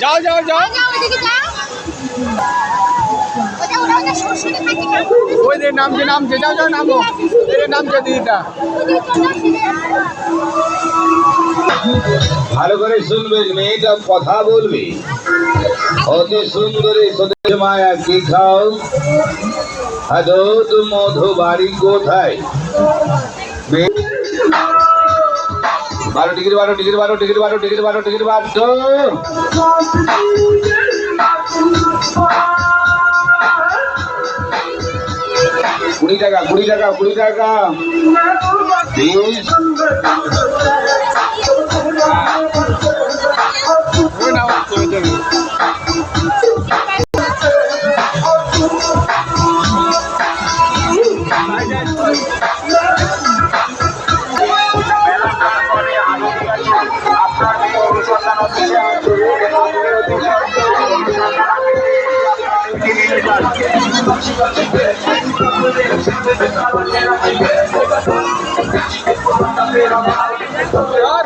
যাও যাও যাও ওই যে নামছে নামছে যাও যাও নামো এর নামছে দিদিটা ভালো করে শুনবেন মেয়েটা কথা বলবে অত সুন্দরী সদেশ মায়া কি খাও হাদত মধু বাড়ি কোথায় বারো টিকিট বারো টিকিট বারো টিকিট বারো টিকিট বারো টিকিট বারো 20 টাকা 20 টাকা 20 টাকা 20 আর